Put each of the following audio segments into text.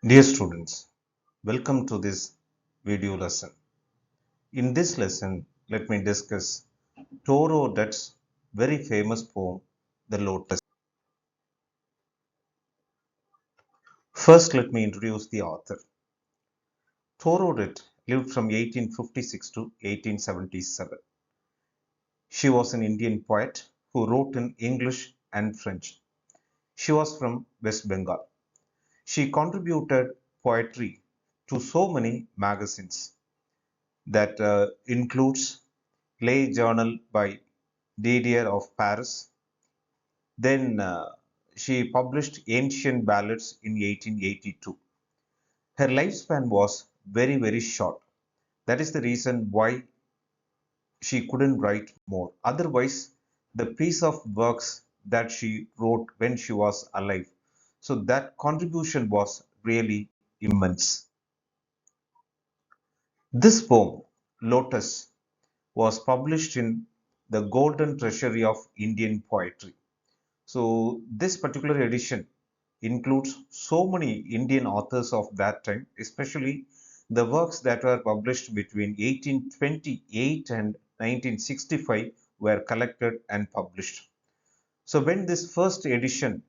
Dear students, welcome to this video lesson. In this lesson, let me discuss Toru Dutt's very famous poem, The Lotus. First, let me introduce the author. Toru Dutt lived from 1856 to 1877. She was an Indian poet who wrote in English and French. She was from West Bengal. She contributed poetry to so many magazines that includes Lay Journal by Didier of Paris. Then she published Ancient Ballads in 1882. Her lifespan was very short. That is the reason why she couldn't write more. Otherwise, the piece of works that she wrote when she was alive, so that contribution was really immense. This poem, Lotus, was published in the Golden Treasury of Indian Poetry. So this particular edition includes so many Indian authors of that time, especially the works that were published between 1828 and 1965 were collected and published. So when this first edition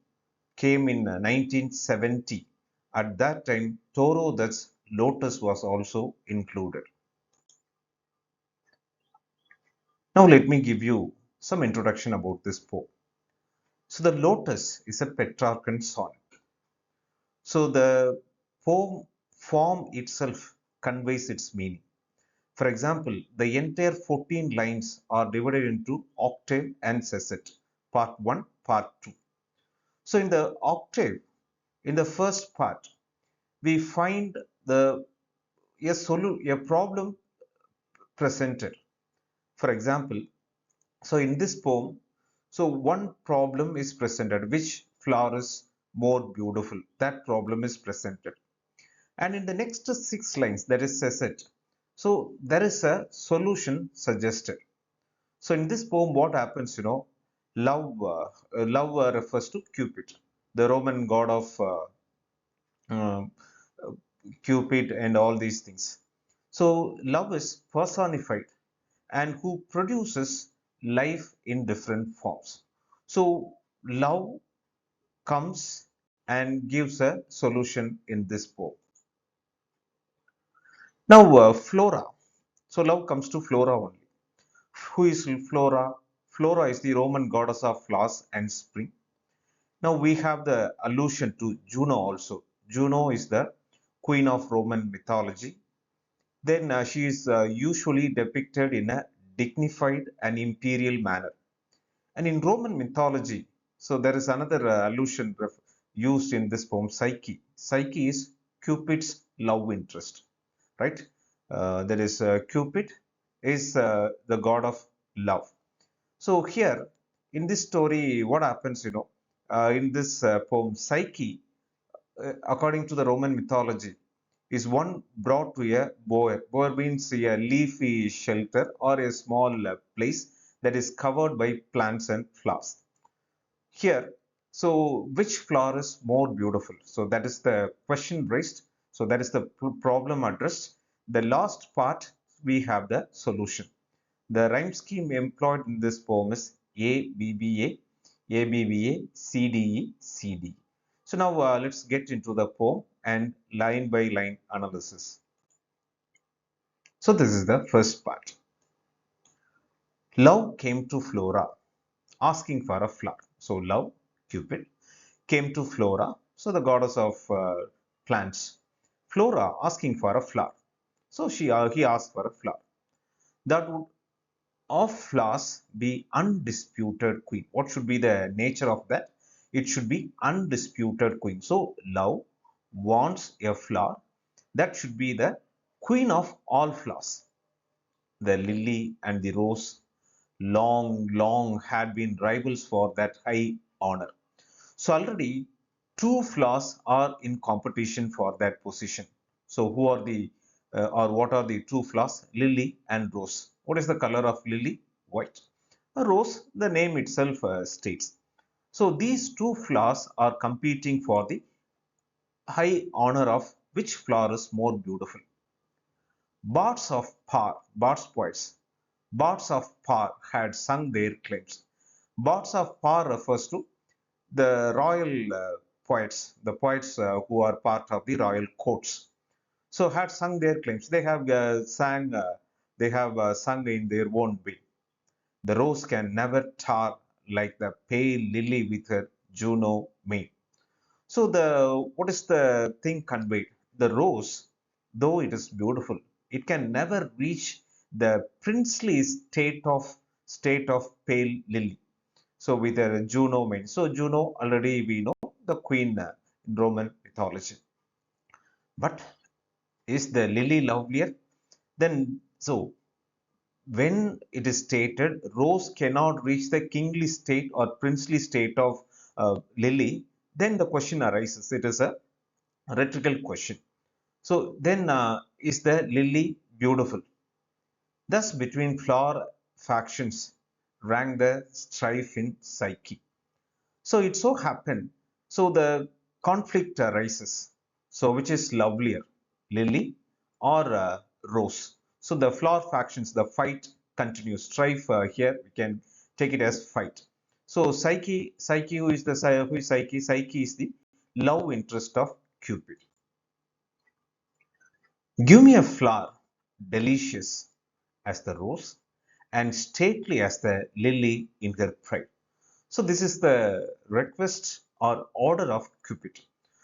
came in 1970, at that time Toru Dutt's Lotus was also included. Now let me give you some introduction about this poem. So the Lotus is a Petrarchan sonnet. So the poem form itself conveys its meaning. For example, the entire 14 lines are divided into octave and sestet, part 1, part 2. So in the octave, in the first part, we find a problem presented. For example, so in this poem, so one problem is presented, which flower is more beautiful? That problem is presented. And in the next six lines, that is sestet, so there is a solution suggested. So in this poem, what happens? Love refers to Cupid, the Roman god of uh, Cupid and all these things. So love is personified and who produces life in different forms. So love comes and gives a solution in this poem. Now, Flora. So love comes to Flora only. Who is Flora? Flora is the Roman goddess of flowers and spring. Now we have the allusion to Juno also. Juno is the queen of Roman mythology. Then she is usually depicted in a dignified and imperial manner. And in Roman mythology, so there is another allusion used in this poem, Psyche. Psyche is Cupid's love interest, right? That is Cupid is the god of love. So here in this story, what happens, in this poem, Psyche, according to the Roman mythology, is one brought to a bower. Bower means a leafy shelter or a small place that is covered by plants and flowers. Here, so which flower is more beautiful? So that is the question raised. So that is the problem addressed. The last part, we have the solution. The rhyme scheme employed in this poem is A, B, B, A, A, B, B, A, C, D, E, C, D. So now let's get into the poem and line by line analysis. So this is the first part. Love came to Flora asking for a flower. So love, Cupid, came to Flora, so the goddess of plants. Flora asking for a flower. So he asked for a flower. That would of flowers be undisputed queen. What should be the nature of that? It should be undisputed queen. So love wants a flower that should be the queen of all flowers. The lily and the rose long had been rivals for that high honor. So already two flowers are in competition for that position. So who are the or what are the two flowers? Lily and rose. What is the color of lily? White. A rose, the name itself states. So these two flowers are competing for the high honor of which flower is more beautiful. Bards poets, bards of Par had sung their claims. Bards of Par refers to the royal poets, the poets who are part of the royal courts. So had sung their claims. They have sung in their own way. The rose can never tar like the pale lily with her Juno mane. So what is the thing conveyed? The rose, though it is beautiful, it can never reach the princely state of pale lily. So with a Juno mane. So Juno already we know the queen in Roman mythology. But is the lily lovelier? Then so when it is stated rose cannot reach the kingly state or princely state of lily, then the question arises. It is a rhetorical question. So then, is the lily beautiful? Thus, between flower factions rang the strife in psyche. So it so happened. So the conflict arises. So which is lovelier, lily or rose? So the flower factions, the fight continues. Strife here we can take it as fight. So Psyche, who is Psyche? Psyche is the love interest of Cupid. Give me a flower, delicious as the rose and stately as the lily in her pride. So this is the request or order of Cupid.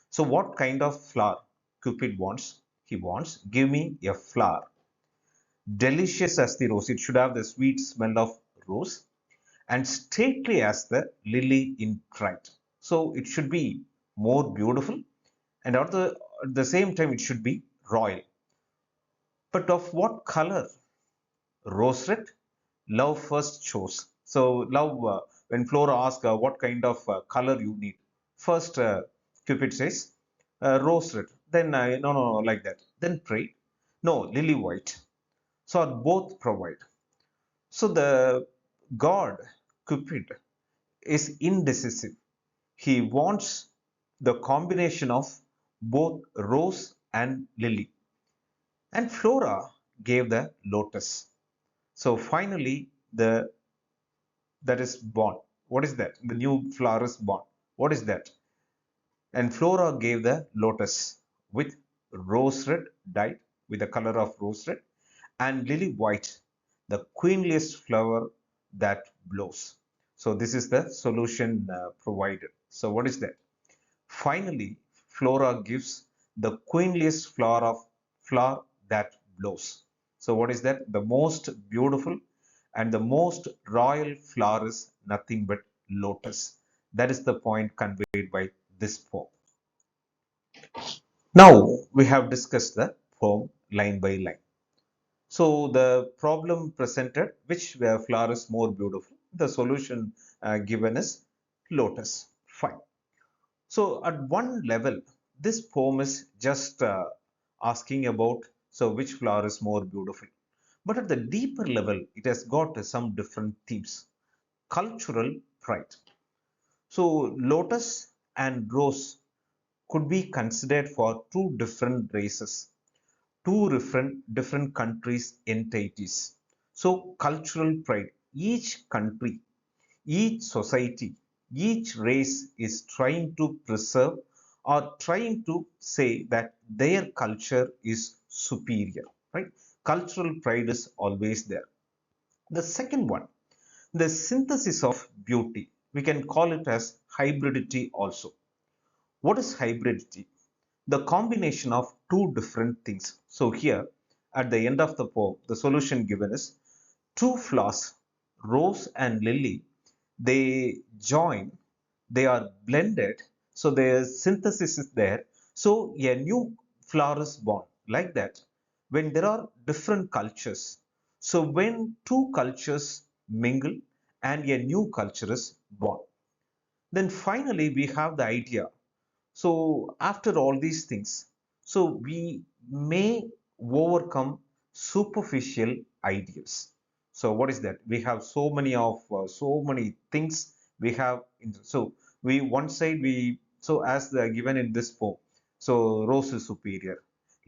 So what kind of flower Cupid wants? He wants, give me a flower, delicious as the rose. It should have the sweet smell of rose and stately as the lily in pride. So it should be more beautiful and at the same time it should be royal. But of what color? Rose red, love first chose. So love, when Flora asks what kind of color you need, first Cupid says rose red. Then no, like that. Then pray, no, lily white. So both provide. So the god Cupid is indecisive. He wants the combination of both rose and lily. And Flora gave the lotus. So finally, the that is born. What is that? The new flower is born. What is that? And Flora gave the lotus with rose red dyed with the color of rose red and lily white, the queenliest flower that blows. So this is the solution provided. So what is that? Finally, Flora gives the queenliest flower that blows. So what is that? The most beautiful and the most royal flower is nothing but lotus. That is the point conveyed by this poem. Now we have discussed the poem line by line. So the problem presented, which flower is more beautiful? The solution given is lotus. Fine. So at one level, this poem is just asking about so which flower is more beautiful. But at the deeper level, it has got some different themes. Cultural pride. So lotus and rose could be considered for two different races, two different countries' entities. So cultural pride. Each country, each society, each race is trying to preserve or trying to say that their culture is superior, right? Cultural pride is always there. The second one, the synthesis of beauty. We can call it as hybridity also. What is hybridity? The combination of two different things. So here at the end of the poem, the solution given is two flowers, rose and lily, they join, they are blended, so their synthesis is there. So a new flower is born like that. When there are different cultures, so when two cultures mingle and a new culture is born, then finally we have the idea. So after all these things, so we may overcome superficial ideals. So what is that? We have so many things we have. So we one side we so as the given in this poem. So rose is superior,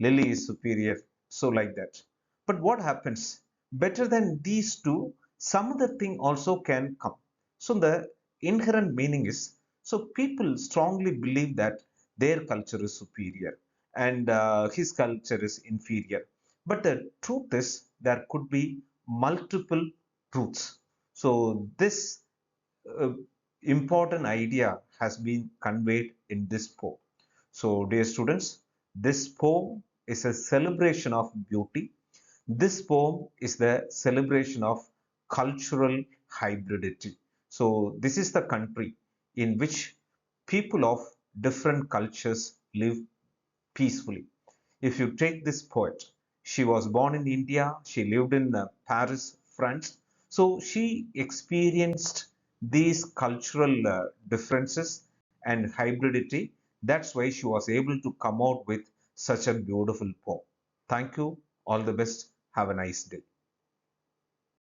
lily is superior, so like that. But what happens? Better than these two, some other thing also can come. So the inherent meaning is, so people strongly believe that their culture is superior and his culture is inferior. But the truth is there could be multiple truths. So this uh, important idea has been conveyed in this poem. So, dear students, this poem is a celebration of beauty. This poem is the celebration of cultural hybridity. So, this is the country in which people of different cultures live peacefully. If you take this poet, she was born in India, she lived in Paris, France. So she experienced these cultural differences and hybridity. That's why she was able to come out with such a beautiful poem. Thank you. All the best. Have a nice day.